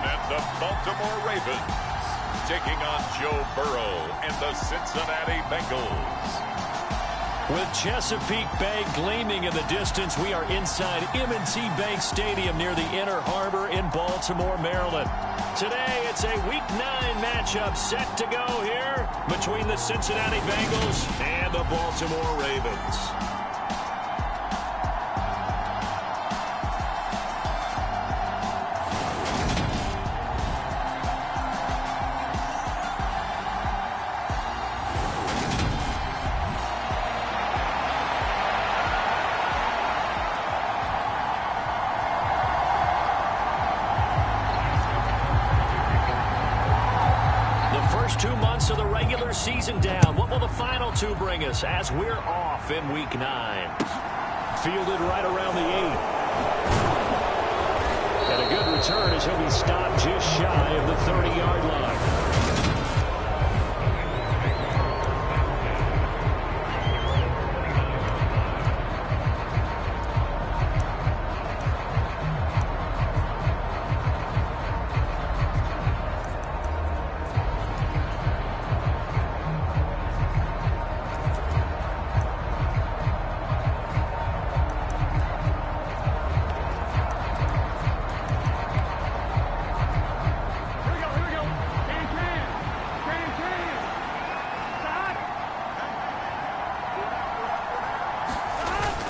And the Baltimore Ravens taking on Joe Burrow and the Cincinnati Bengals. With Chesapeake Bay gleaming in the distance, we are inside M&T Bank Stadium near the Inner Harbor in Baltimore, Maryland. Today, it's a Week 9 matchup set to go here between the Cincinnati Bengals and the Baltimore Ravens. First 2 months of the regular season down. What will the final 2 bring us as we're off in Week 9? Fielded right around the 8. And a good return as he'll be stopped just shy of the 30-yard line.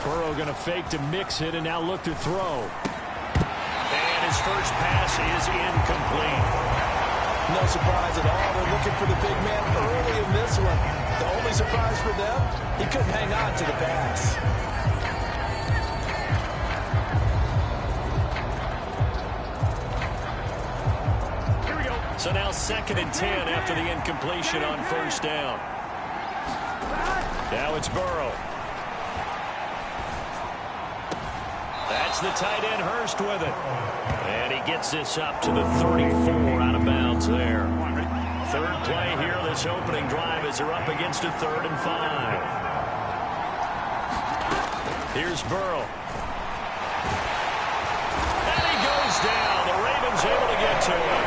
Burrow going to fake to mix it and now look to throw. And his first pass is incomplete. No surprise at all. They're looking for the big man early in this one. The only surprise for them, he couldn't hang on to the pass. Here we go. So now 2nd and 10 after the incompletion on first down. Now it's Burrow. That's the tight end Hurst with it. And he gets this up to the 34 out of bounds there. Third play here, this opening drive as they're up against a 3rd and 5. Here's Burrow. And he goes down. The Ravens able to get to him.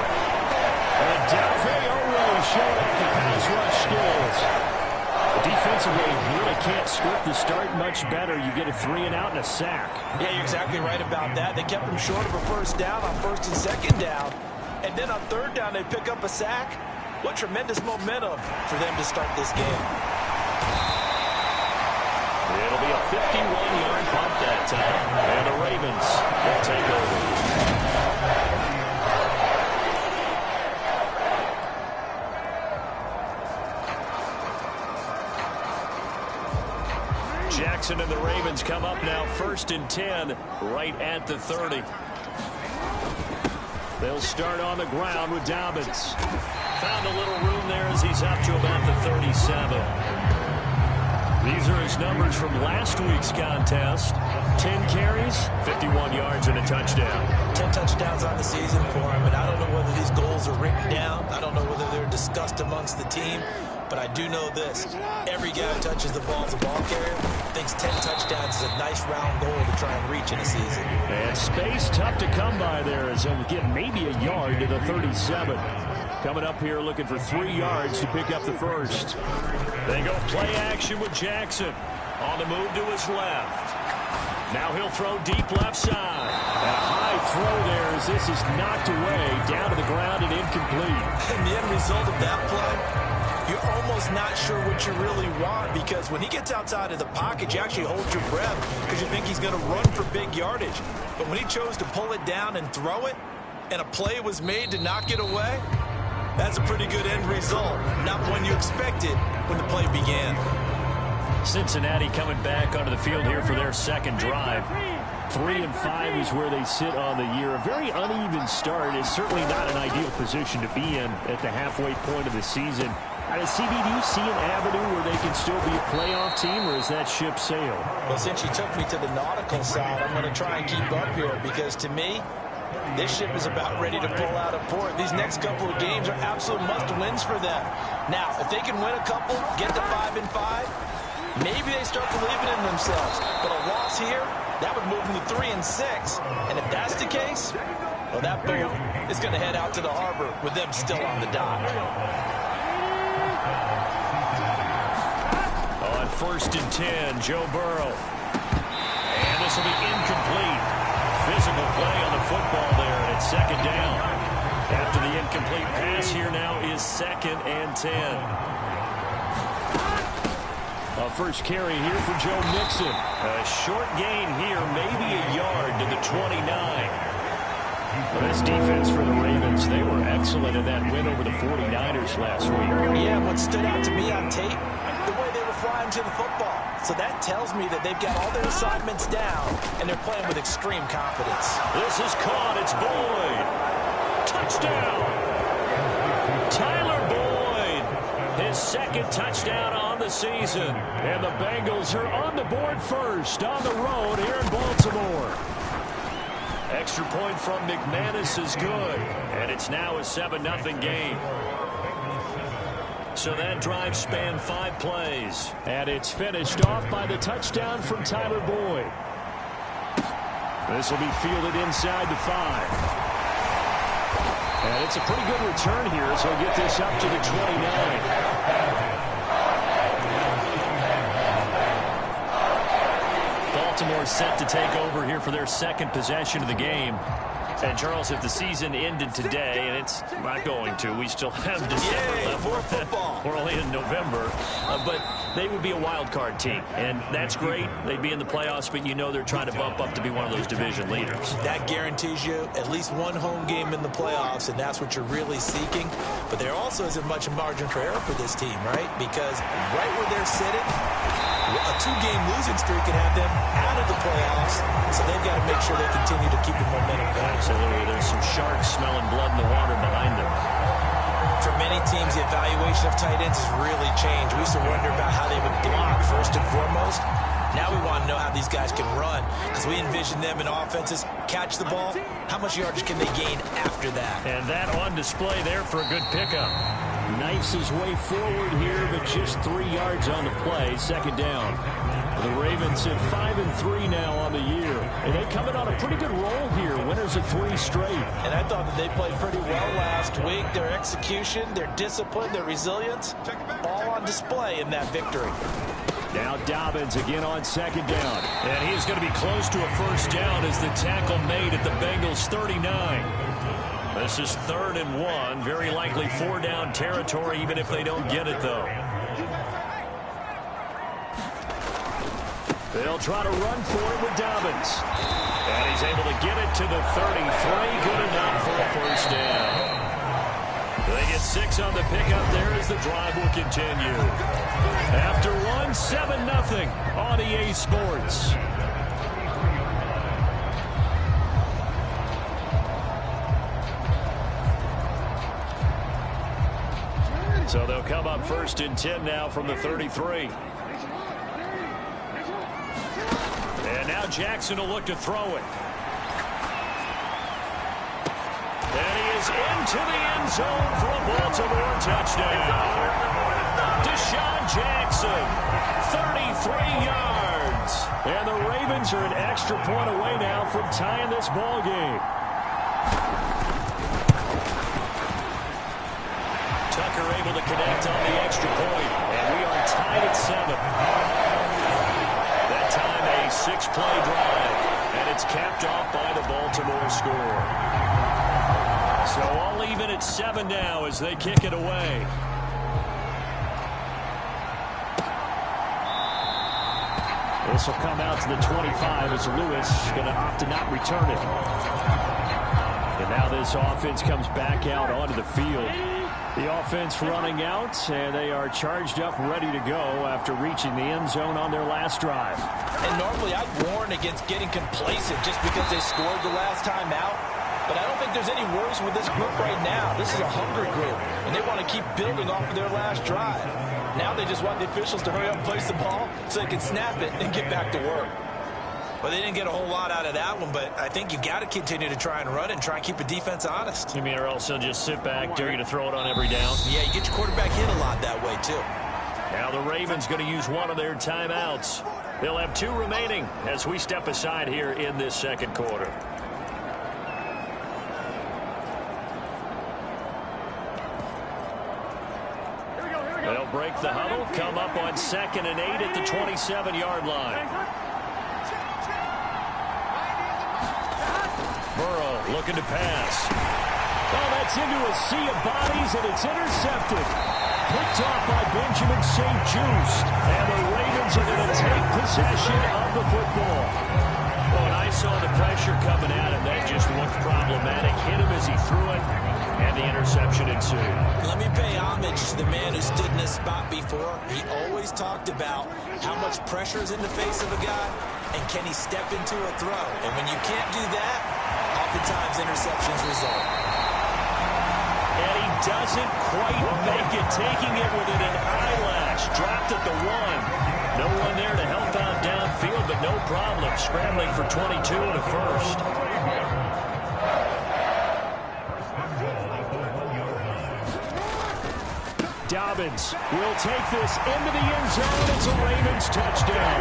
And Delveo really showed up the pass rush skills. Defensively, you really can't script the start much better. You get a 3-and-out and a sack. Yeah, you're exactly right about that. They kept him short of a first down on 1st and 2nd down. And then on 3rd down, they pick up a sack. What tremendous momentum for them to start this game. It'll be a 51-yard punt that time. And the Ravens will take over. Jackson and the Ravens come up now 1st and 10 right at the 30. They'll start on the ground with Dobbins. Found a little room there as he's up to about the 37. These are his numbers from last week's contest. 10 carries, 51 yards, and a touchdown. 10 touchdowns on the season for him, and I don't know whether these goals are written down. I don't know whether they're discussed amongst the team. But I do know this. Every guy who touches the ball as a ball carrier thinks 10 touchdowns is a nice round goal to try and reach in a season. And space tough to come by there as he'll get maybe a yard to the 37. Coming up here looking for 3 yards to pick up the first. They go play action with Jackson. On the move to his left. Now he'll throw deep left side. A high throw there as this is knocked away down to the ground and incomplete. And the end result of that play, you're almost not sure what you really want, because when he gets outside of the pocket, you actually hold your breath because you think he's going to run for big yardage. But when he chose to pull it down and throw it, and a play was made to knock it away, that's a pretty good end result. Not one you expected when the play began. Cincinnati coming back onto the field here for their 2nd drive. 3 and 5 is where they sit on the year. A very uneven start is certainly not an ideal position to be in at the halfway point of the season. CB, do you see an avenue where they can still be a playoff team, or is that ship sailed? Well, since you took me to the nautical side, I'm going to try and keep up here, because to me, this ship is about ready to pull out of port. These next couple of games are absolute must-wins for them. Now, if they can win a couple, get to 5 and 5, maybe they start believing in themselves. But a loss here, that would move them to 3 and 6. And if that's the case, Well, that boat is going to head out to the harbor with them still on the dock. On 1st and 10, Joe Burrow. And this will be incomplete. Physical play on the football there, and it's 2nd down. After the incomplete pass, here now is 2nd and 10. A first carry here for Joe Mixon. A short gain here, maybe a yard to the 29. Well, this defense for the Ravens, they were excellent in that win over the 49ers last week. Yeah, what stood out to me on tape, the way they were flying to the football. So that tells me that they've got all their assignments down, and they're playing with extreme confidence. This is caught. It's Boyd. Touchdown. Tyler Boyd. His 2nd touchdown on the season. And the Bengals are on the board first on the road here in Baltimore. Extra point from McManus is good. And it's now a 7-0 game. So that drive spanned 5 plays. And it's finished off by the touchdown from Tyler Boyd. This will be fielded inside the 5. And it's a pretty good return here, so he'll get this up to the 29. Baltimore set to take over here for their 2nd possession of the game. And, Charles, if the season ended today, and it's not going to, we still have December left. More football. We're only in November. But they would be a wild card team. And that's great. They'd be in the playoffs, but you know they're trying to bump up to be one of those division leaders. That guarantees you at least one home game in the playoffs, and that's what you're really seeking. But there also isn't much margin for error for this team, right? Because right where they're sitting, a 2-game losing streak could have them out of the playoffs, so they've got to make sure they continue to keep the momentum going. Absolutely. There's some sharks smelling blood in the water behind them. For many teams, the evaluation of tight ends has really changed. We used to wonder about how they would block first and foremost. Now we want to know how these guys can run, because we envision them in offenses catch the ball. How much yardage can they gain after that? And that on display there for a good pickup. Knifes his way forward here, but just 3 yards on the play. 2nd down. The Ravens at 5-3 now on the year. And they come in on a pretty good roll here. Winners of 3 straight. And I thought that they played pretty well last week. Their execution, their discipline, their resilience, all on display in that victory. Now Dobbins again on 2nd down. And he's going to be close to a 1st down as the tackle made at the Bengals 39. This is 3rd and 1. Very likely 4-down territory, even if they don't get it, though. They'll try to run for it with Dobbins. And he's able to get it to the 33. Good enough for a 1st down. They get 6 on the pickup there as the drive will continue. After 1, 7-0 on EA Sports. So they'll come up 1st and 10 now from the 33. And now Jackson will look to throw it. And he is into the end zone for a Baltimore touchdown. Deshaun Jackson, 33 yards. And the Ravens are an extra point away now from tying this ball game. Tucker able to connect on the extra point. And we are tied at 7. That time a 6-play drive. And it's capped off by the Baltimore score. So all even at 7 now as they kick it away. This will come out to the 25 as Lewis going to opt to not return it. And now this offense comes back out onto the field. The offense running out, and they are charged up, ready to go after reaching the end zone on their last drive. And normally I'd warn against getting complacent just because they scored the last time out. But I don't think there's any worries with this group right now. This is a hungry group, and they want to keep building off of their last drive. Now they just want the officials to hurry up and place the ball so they can snap it and get back to work. Well, they didn't get a whole lot out of that one, but I think you got to continue to try and run and try and keep the defense honest. You mean or else they'll just sit back, dare you to throw it on every down? Yeah, you get your quarterback hit a lot that way, too. Now the Ravens going to use one of their timeouts. They'll have 2 remaining as we step aside here in this second quarter. break the huddle, come up on 2nd and 8 at the 27-yard line. Burrow looking to pass. Oh, that's into a sea of bodies, and it's intercepted. Picked off by Benjamin St-Juste. And the Ravens are going to take possession of the football. Well, when I saw the pressure coming at him, that just looked problematic. Hit him as he threw it, and the interception ensued. Let me pay homage to the man who stood in this spot before. He always talked about how much pressure is in the face of a guy, and can he step into a throw. And when you can't do that, oftentimes interceptions result. And he doesn't quite make it, taking it within an eyelash. Dropped at the 1. No one there to help out downfield, but no problem. Scrambling for 22 and a first. Dobbins will take this into the end zone. It's a Ravens touchdown.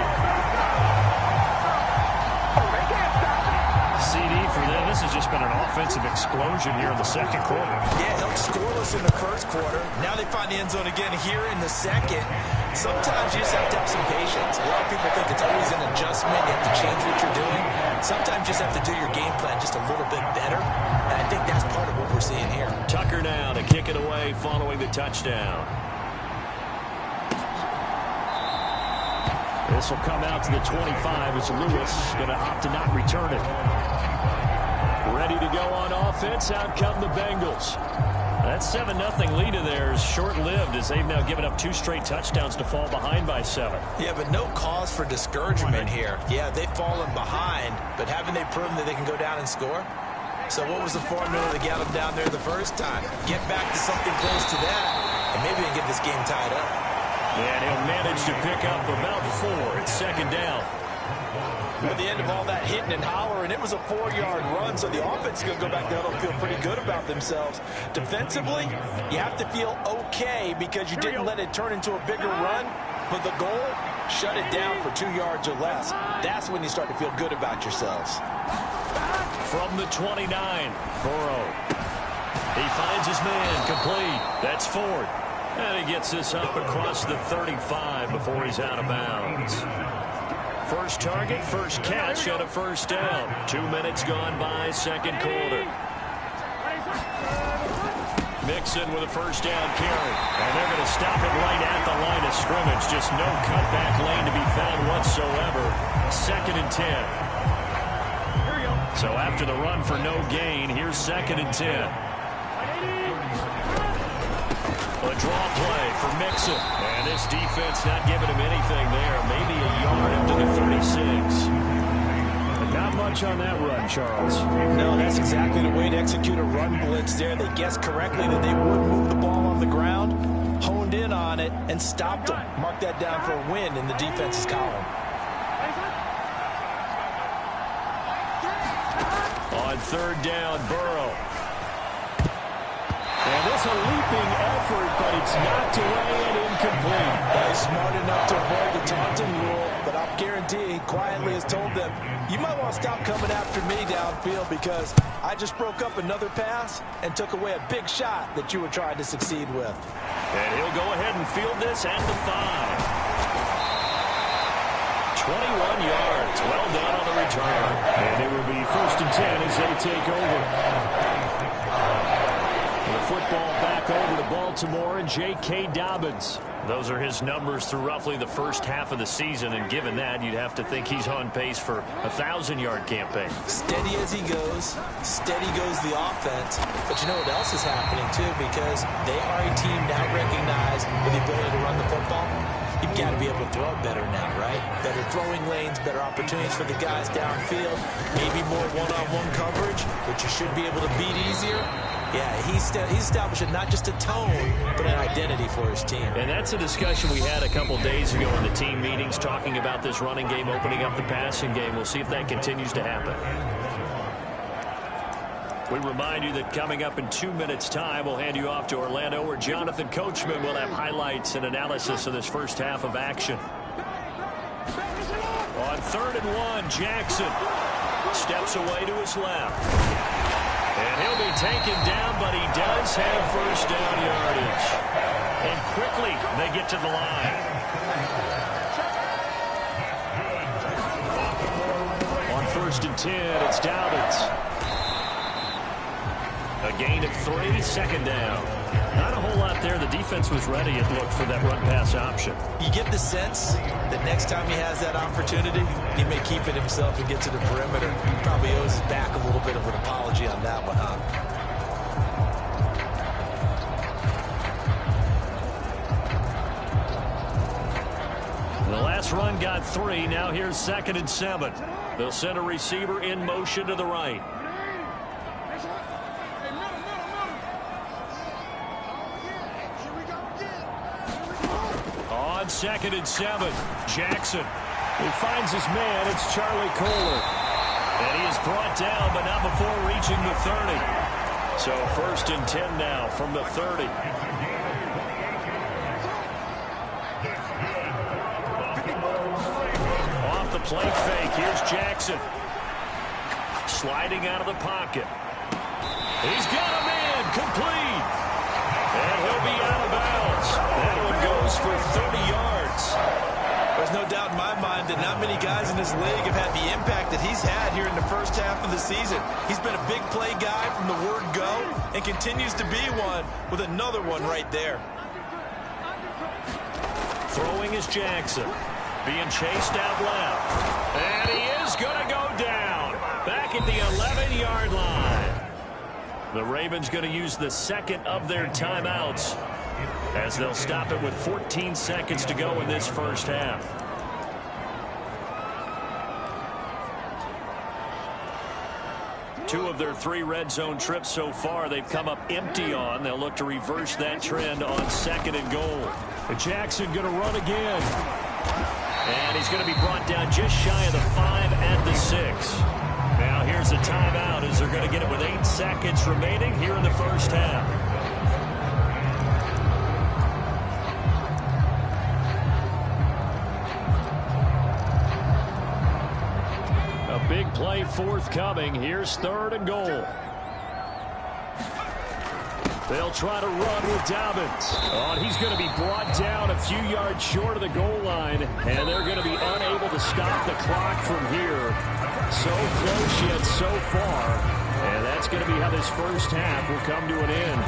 CD for them. This has just been an offensive explosion here in the second quarter. Yeah, held scoreless in the first quarter. Now they find the end zone again here in the second. Sometimes you just have to have some patience. A lot of people think it's always an adjustment. You have to change what you're doing. Sometimes you just have to do your game plan just a little bit better. And I think that's part of what we're seeing here. Tucker now to kick it away following the touchdown. This will come out to the 25 as Lewis going to opt to not return it. Ready to go on offense. Out come the Bengals. That 7-0 lead of theirs short-lived as they've now given up 2 straight touchdowns to fall behind by 7. Yeah, but no cause for discouragement here. Yeah, they've fallen behind, but haven't they proven that they can go down and score? So what was the formula to get them down there the first time? Get back to something close to that, and maybe they can get this game tied up. And he'll manage to pick up about 4. It's 2nd down. At the end of all that hitting and hollering, it was a 4-yard run, so the offense is going to go back there and feel pretty good about themselves. Defensively, you have to feel okay because you didn't let it turn into a bigger run, but the goal, shut it down for 2 yards or less. That's when you start to feel good about yourselves. From the 29, Burrow. He finds his man, complete. That's Ford. And he gets this up across the 35 before he's out of bounds. First target, first catch, and a first down. 2 minutes gone by, second quarter. Mixon with a first down carry. And they're going to stop it right at the line of scrimmage. Just no cutback lane to be found whatsoever. 2nd and 10. So after the run for no gain, here's 2nd and 10. A draw play for Mixon. And this defense not giving him anything there. Maybe a yard up to the 36. But not much on that run, Charles. No, that's exactly the way to execute a run blitz there. They guessed correctly that they would move the ball on the ground, honed in on it, and stopped them. Mark that down for a win in the defense's column. On 3rd down, Burrow. And this a leaping effort, but it's knocked away and incomplete. He's smart enough to avoid the taunting rule, but I'll guarantee he quietly has told them, you might want to stop coming after me downfield because I just broke up another pass and took away a big shot that you were trying to succeed with. And he'll go ahead and field this at the 5. 21 yards. Well done on the return. And it will be 1st and 10 as they take over. The football back over to Baltimore and J.K. Dobbins. Those are his numbers through roughly the first half of the season, and given that, you'd have to think he's on pace for a 1,000-yard campaign. Steady as he goes, steady goes the offense. But you know what else is happening, too, because they are a team now recognized with the ability to run the football. You've got to be able to throw it better now, right? Better throwing lanes, better opportunities for the guys downfield, maybe more one-on-one coverage, which you should be able to beat easier. Yeah, he's establishing not just a tone, but an identity for his team. And that's a discussion we had a couple days ago in the team meetings, talking about this running game, opening up the passing game. We'll see if that continues to happen. We remind you that coming up in 2 minutes' time, we'll hand you off to Orlando, where Jonathan Coachman will have highlights and analysis of this first half of action. On 3rd and 1, Jackson steps away to his left. And he'll be taken down, but he does have first down yardage. And quickly, they get to the line. On 1st and 10, it's Dobbins. A gain of 3, 2nd down. Not a whole lot there. The defense was ready, it looked, for that run-pass option. You get the sense that next time he has that opportunity, he may keep it himself and get to the perimeter. He probably owes his back a little bit of an apology on that one, huh? The last run got 3. Now here's 2nd and 7. They'll send a receiver in motion to the right. On 2nd and 7, Jackson. He finds his man. It's Charlie Kohler. And he is brought down, but not before reaching the 30. So 1st and 10 now from the 30. The play fake. Here's Jackson. Sliding out of the pocket. He's got a man. Complete. And he'll be out of bounds. That one goes for 30 yards. There's no doubt in my mind that not many guys in this league have had the impact that he's had here in the first half of the season. He's been a big play guy from the word go and continues to be one with another one right there. Throwing is Jackson. Being chased out left. And he is going to go down. Back at the 11-yard line. The Ravens going to use the 2nd of their timeouts as they'll stop it with 14 seconds to go in this first half. Two of their 3 red zone trips so far they've come up empty on. They'll look to reverse that trend on 2nd and goal. Jackson going to run again. And he's going to be brought down just shy of the 5 at the 6. Now here's a timeout as they're going to get it with 8 seconds remaining here in the first half. A big play forthcoming. Here's 3rd and goal. They'll try to run with Dobbins. Oh, and he's going to be brought down a few yards short of the goal line, and they're going to be unable to stop the clock from here. So close yet so far, and that's going to be how this first half will come to an end.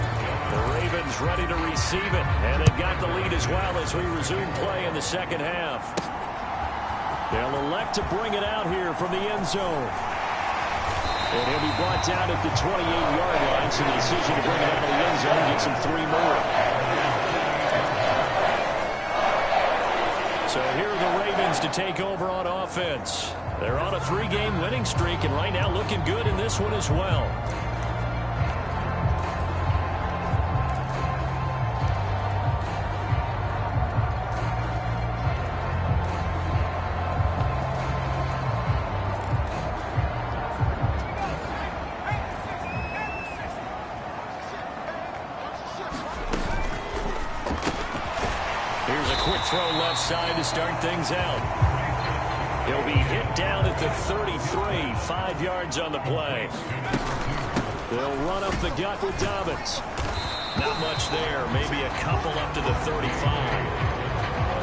The Ravens ready to receive it, and they've got the lead as well as we resume play in the second half. They'll elect to bring it out here from the end zone. And he'll be brought down at the 28-yard line, so the decision to bring it out of the end zone gets him 3 more. So here are the Ravens to take over on offense. They're on a 3-game winning streak, and right now looking good in this one as well. Throw left side to start things out. He'll be hit down at the 33, 5 yards on the play. They'll run up the gut with Dobbins. Not much there, maybe a couple up to the 35.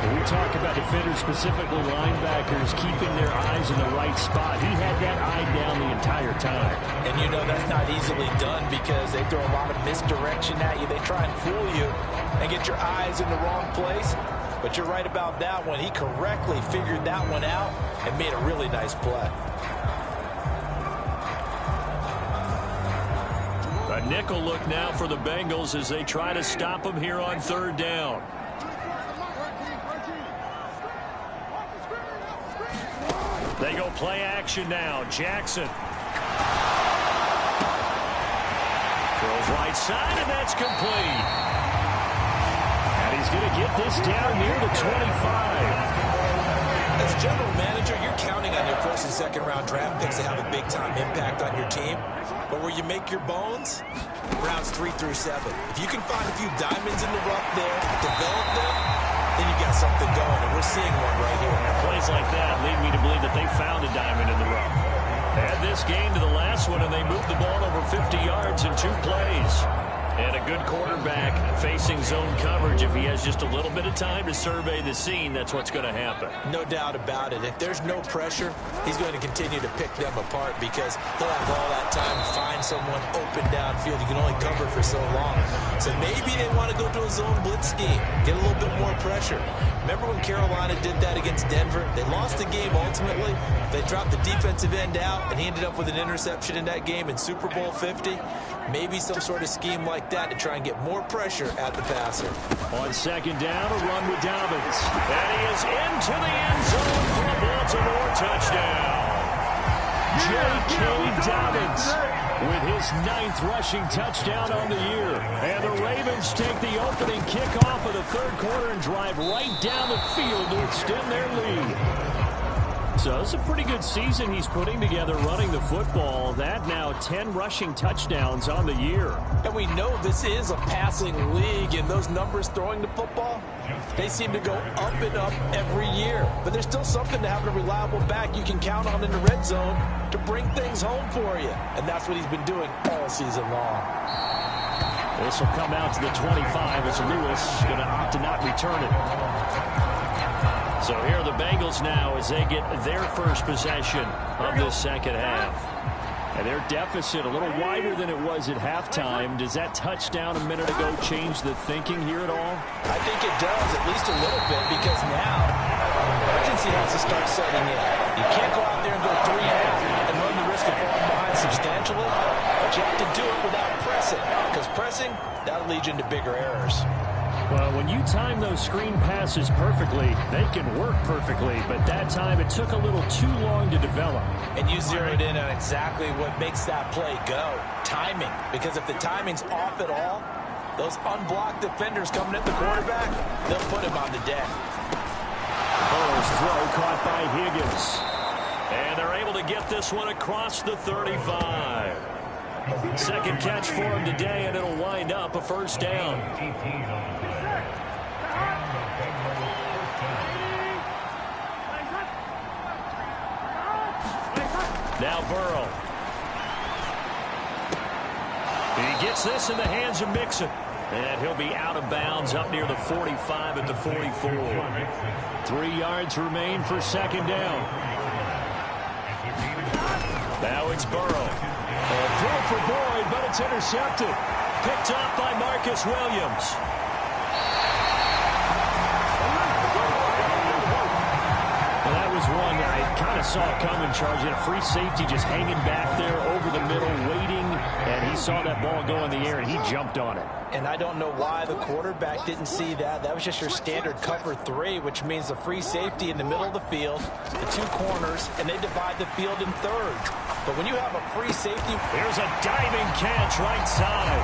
When we talk about defenders, specifically linebackers, keeping their eyes in the right spot. He had that eye down the entire time. And you know that's not easily done because they throw a lot of misdirection at you. They try and fool you and get your eyes in the wrong place. But you're right about that one. He correctly figured that one out and made a really nice play. A nickel look now for the Bengals as they try to stop him here on 3rd down. They go play action now. Jackson. Throws right side, and that's complete. He's going to get this down near the 25. As general manager, you're counting on your 1st and 2nd round draft picks to have a big-time impact on your team. But where you make your bones, rounds 3 through 7. If you can find a few diamonds in the rough there, develop them, then you got something going, and we're seeing one right here. And plays like that lead me to believe that they found a diamond in the rough. Add this game to the last one, and they moved the ball over 50 yards in 2 plays. And a good quarterback facing zone coverage. If he has just a little bit of time to survey the scene, that's what's going to happen. No doubt about it. If there's no pressure, he's going to continue to pick them apart because he'll have all that time to find someone open downfield. You can only cover for so long. So maybe they want to go to a zone blitz scheme, get a little bit more pressure. Remember when Carolina did that against Denver? They lost the game ultimately. They dropped the defensive end out, and he ended up with an interception in that game in Super Bowl 50. Maybe some sort of scheme like that to try and get more pressure at the passer. On second down, a run with Dobbins. And he is into the end zone for a Baltimore touchdown. J.K. Dobbins with his 9th rushing touchdown on the year. And the Ravens take the opening kickoff of the third quarter and drive right down the field to extend their lead. So it's a pretty good season he's putting together running the football. That now 10 rushing touchdowns on the year. And we know this is a passing league, and those numbers throwing the football, they seem to go up and up every year. But there's still something to having a reliable back you can count on in the red zone to bring things home for you. And that's what he's been doing all season long. This will come out to the 25 as Lewis going to opt to not return it. So here are the Bengals now as they get their first possession of this second half. And their deficit a little wider than it was at halftime. Does that touchdown a minute ago change the thinking here at all? I think it does, at least a little bit, because now urgency has to start setting in. You can't go out there and go 3 and run the risk of falling behind substantially, but you have to do it without pressing, because pressing, that'll lead you into bigger errors. Well, when you time those screen passes perfectly, they can work perfectly. But that time, it took a little too long to develop. And you zeroed in on exactly what makes that play go. Timing. Because if the timing's off at all, those unblocked defenders coming at the quarterback, they'll put him on the deck. Burrow's throw caught by Higgins. And they're able to get this one across the 35. Second catch for him today, and it'll wind up a first down. Now Burrow. He gets this in the hands of Mixon. And he'll be out of bounds up near the 45 at the 44. 3 yards remain for second down. Now it's Burrow. Throw for Boyd, but it's intercepted. Picked up by Marcus Williams. Well, that was one I kind of saw coming, charging a free safety just hanging back there over the middle, waiting, and he saw that ball go in the air, and he jumped on it. And I don't know why the quarterback didn't see that. That was just your standard cover 3, which means the free safety in the middle of the field, the 2 corners, and they divide the field in thirds. But when you have a free safety... Here's a diving catch right side.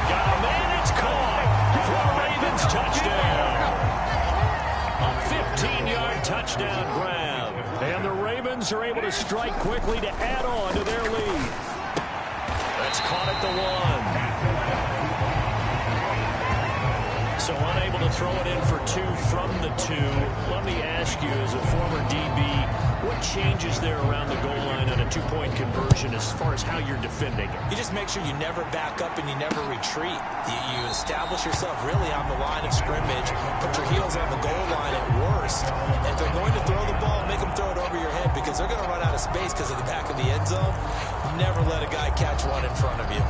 Got a man, it's caught for a Ravens touchdown. A 15-yard touchdown grab. And the Ravens are able to strike quickly to add on to their lead. That's caught at the 1. So unable to throw it in for 2 from the 2. Let me ask you, as a former DB, what changes there around the goal line on a 2-point conversion as far as how you're defending it? You just make sure you never back up and you never retreat. You establish yourself really on the line of scrimmage, put your heels on the goal line at worst. If they're going to throw the ball, make them throw it over your head because they're going to run out of space because of the back of the end zone. Never let a guy catch one in front of you.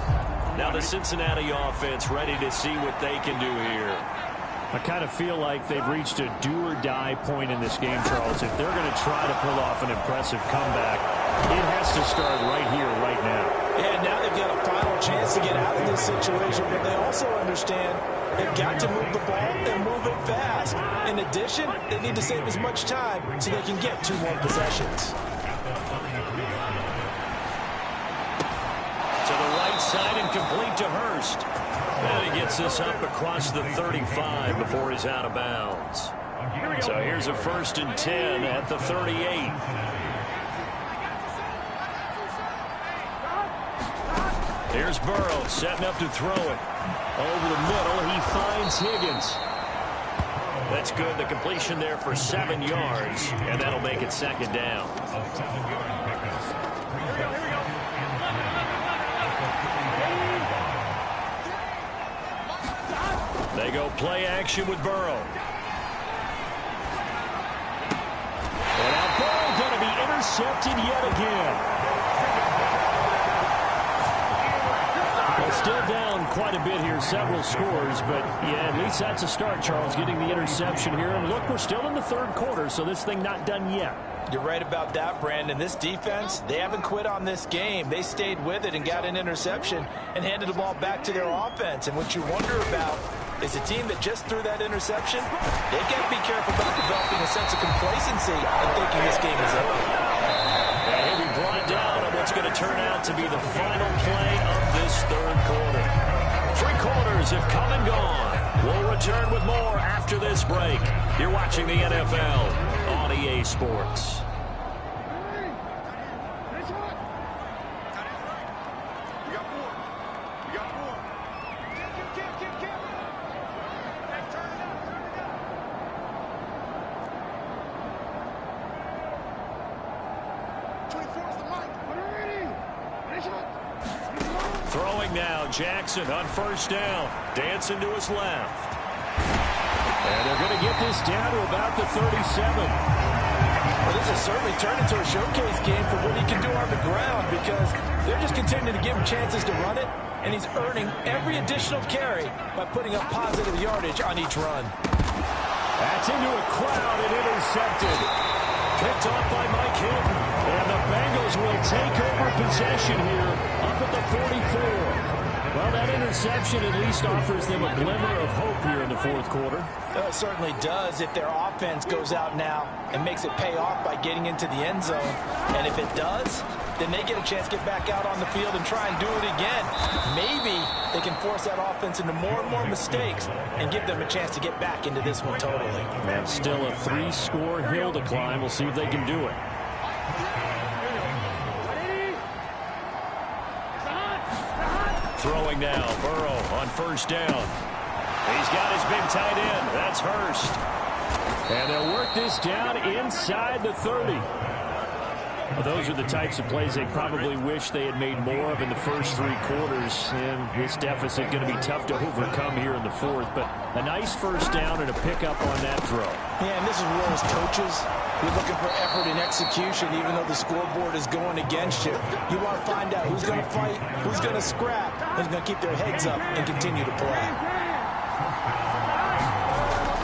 Now the Cincinnati offense ready to see what they can do here. I kind of feel like they've reached a do-or-die point in this game, Charles. If they're going to try to pull off an impressive comeback, it has to start right here, right now. Yeah, now they've got a final chance to get out of this situation, but they also understand they've got to move the ball and move it fast. In addition, they need to save as much time so they can get 2 more possessions. To the right side and complete to Hurst. And he gets this up across the 35 before he's out of bounds. So here's a 1st and 10 at the 38. Here's Burrow setting up to throw it. Over the middle, he finds Higgins. That's good. The completion there for 7 yards, and that'll make it second down. They go play action with Burrow. And now Burrow going to be intercepted yet again. Well, still down quite a bit here, several scores, but yeah, at least that's a start, Charles, getting the interception here. And look, we're still in the third quarter, so this thing not done yet. You're right about that, Brandon. This defense, they haven't quit on this game. They stayed with it and got an interception and handed the ball back to their offense. And what you wonder about is a team that just threw that interception, they've got to be careful about developing a sense of complacency and thinking this game is over. And he'll be brought down on what's going to turn out to be the final play of this third quarter. 3 quarters have come and gone. We'll return with more after this break. You're watching the NFL on EA Sports. Throwing now, Jackson on first down. Dancing to his left. And they're going to get this down to about the 37. Well, this has certainly turned into a showcase game for what he can do on the ground because they're just continuing to give him chances to run it, and he's earning every additional carry by putting up positive yardage on each run. That's into a crowd and intercepted. Picked off by Mike Hilton. And the Bengals will take over possession here up at the 44. Well, that interception at least offers them a glimmer of hope here in the fourth quarter. It certainly does if their offense goes out now and makes it pay off by getting into the end zone. And if it does, then they get a chance to get back out on the field and try and do it again. Maybe they can force that offense into more and more mistakes and give them a chance to get back into this one totally. Man, still a 3-score hill to climb. We'll see if they can do it. Throwing now, Burrow on first down. He's got his big tight end. That's Hurst. And they'll work this down inside the 30. Well, those are the types of plays they probably wish they had made more of in the first 3 quarters. And this deficit going to be tough to overcome here in the fourth. But a nice first down and a pickup on that throw. Yeah, and this is where as coaches, you're looking for effort and execution, even though the scoreboard is going against you. You want to find out who's going to fight, who's going to scrap, who's going to keep their heads up and continue to play.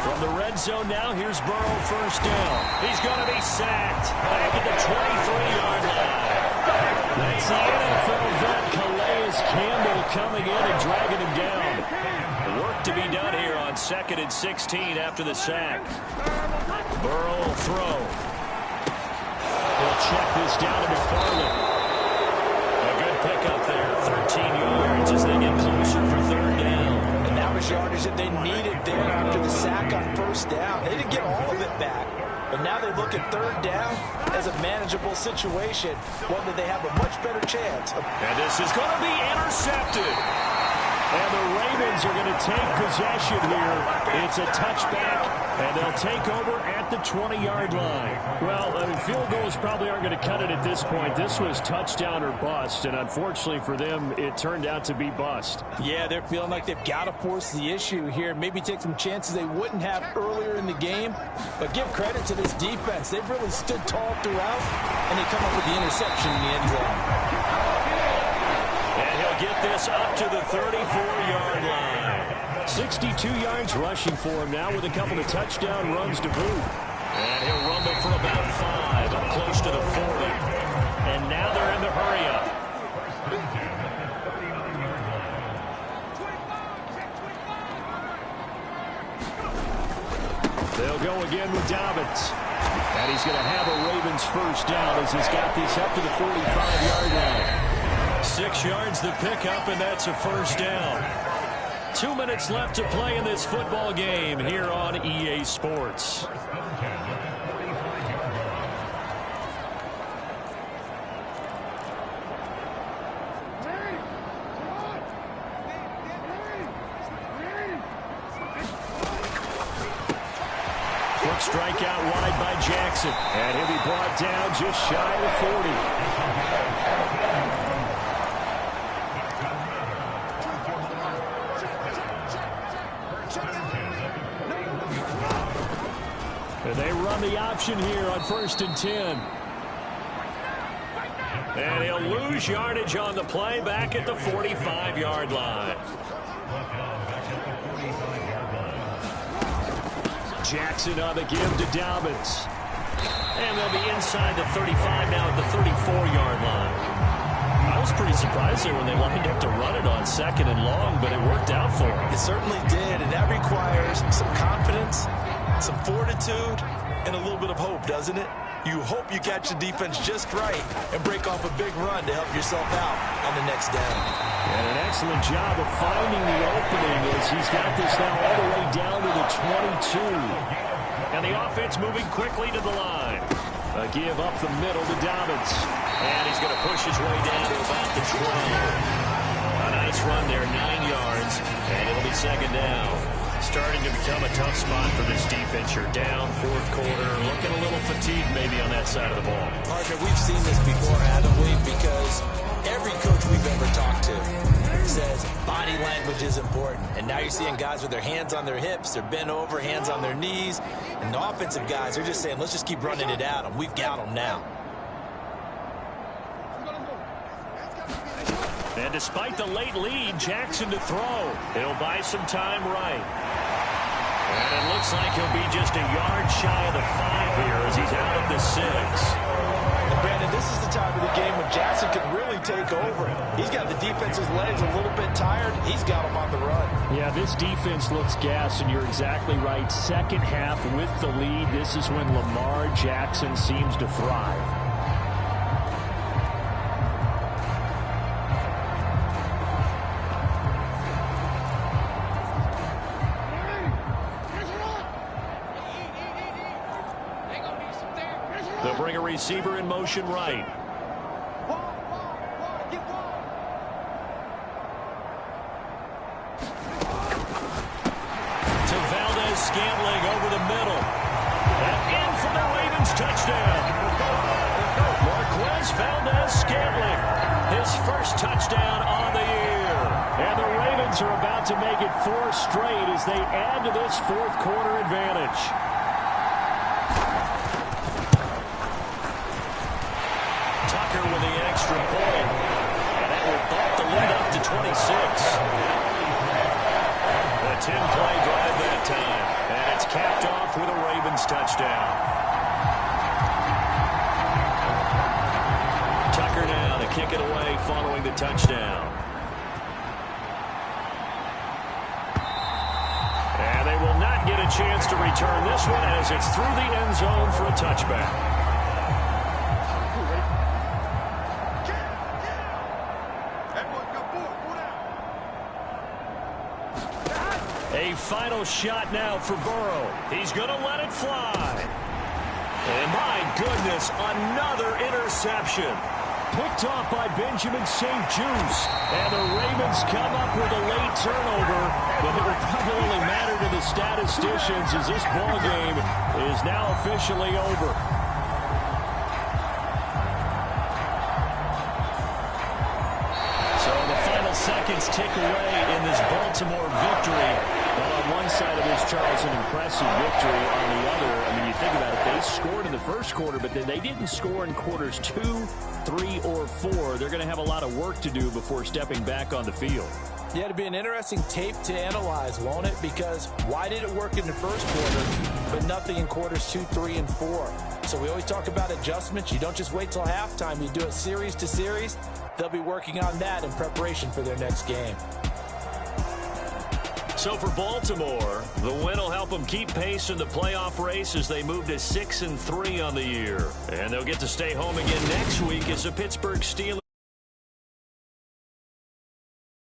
From the red zone now, here's Burrow first down. He's going to be sacked back at the 23-yard line. That's the NFL vet Calais Campbell coming in and dragging him down. Work to be done here on 2nd and 16 after the sack. Burrow will throw. He'll check this down to McFarland. A good pickup there, 13 yards as they get closer for third down. And that was yardage that they needed there after the sack on first down. They didn't get all of it back, but now they look at third down as a manageable situation, one that they have a much better chance of. And this is going to be intercepted. And the Ravens are going to take possession here. It's a touchback, and they'll take over at the 20-yard line. Well, field goals probably aren't going to cut it at this point. This was touchdown or bust, and unfortunately for them, it turned out to be bust. Yeah, they're feeling like they've got to force the issue here. Maybe take some chances they wouldn't have earlier in the game. But give credit to this defense. They've really stood tall throughout, and they come up with the interception in the end zone. And he'll get this up to the 34-yard line. 62 yards rushing for him now with a couple of touchdown runs to boot. And he'll rumble for about 5 up close to the 40. And now they're in the hurry-up. They'll go again with Dobbins. And he's going to have a Ravens first down as he's got this up to the 45-yard line. 6 yards the pickup, and that's a first down. 2 minutes left to play in this football game here on EA Sports. Quick strike out wide by Jackson, and he'll be brought down just shy of 40. on the option here on 1st and 10. And he'll lose yardage on the play back at the 45-yard line. Jackson on the give to Dobbins. And they'll be inside the 35 now at the 34-yard line. I was pretty surprised there when they lined up to run it on 2nd and long, but it worked out for them. It certainly did, and that requires some confidence, some fortitude, and a little bit of hope, doesn't it? You hope you catch the defense just right and break off a big run to help yourself out on the next down. And an excellent job of finding the opening as he's got this now all the way down to the 22. And the offense moving quickly to the line. A give up the middle to Dobbins. And he's going to push his way down to about the 12. A nice run there, 9 yards, and it'll be 2nd down. Starting to become a tough spot for this defense. You're down, 4th quarter, looking a little fatigued maybe on that side of the ball. Partner, we've seen this before, haven't we? Because every coach we've ever talked to says body language is important. And now you're seeing guys with their hands on their hips, they're bent over, hands on their knees. And the offensive guys are just saying, let's just keep running it at them. We've got them now. And despite the late lead, Jackson to throw. He'll buy some time right. And it looks like he'll be just a yard shy of the 5 here as he's out of the 6. And Brandon, this is the time of the game when Jackson can really take over. He's got the defense's legs a little bit tired. He's got them on the run. Yeah, this defense looks gassed, and you're exactly right. Second half with the lead, this is when Lamar Jackson seems to thrive. They'll bring a receiver in motion right. To Valdez-Scantling over the middle. And in for the Ravens touchdown. Marquez Valdez-Scantling, his first touchdown on the year. And the Ravens are about to make it 4 straight as they add to this 4th quarter advantage. With the extra point, and that will bump the lead up to 26. A 10-play drive that time, and it's capped off with a Ravens touchdown. Tucker now to kick it away following the touchdown. And they will not get a chance to return this one as it's through the end zone for a touchback. A final shot now for Burrow. He's going to let it fly. And my goodness, another interception. Picked off by Benjamin St. Juice. And the Ravens come up with a late turnover, but it will probably only matter to the statisticians as this ball game is now officially over. So the final seconds tick away in this Baltimore victory. Well, on one side of this, Charles, an impressive victory. On the other, I mean, you think about it, they scored in the first quarter, but then they didn't score in quarters 2, 3, or 4. They're going to have a lot of work to do before stepping back on the field. Yeah, it'll be an interesting tape to analyze, won't it? Because why did it work in the first quarter, but nothing in quarters 2, 3, and 4? So we always talk about adjustments. You don't just wait till halftime. You do it series to series. They'll be working on that in preparation for their next game. So for Baltimore, the win will help them keep pace in the playoff race as they move to 6-3 on the year. And they'll get to stay home again next week as the Pittsburgh Steelers.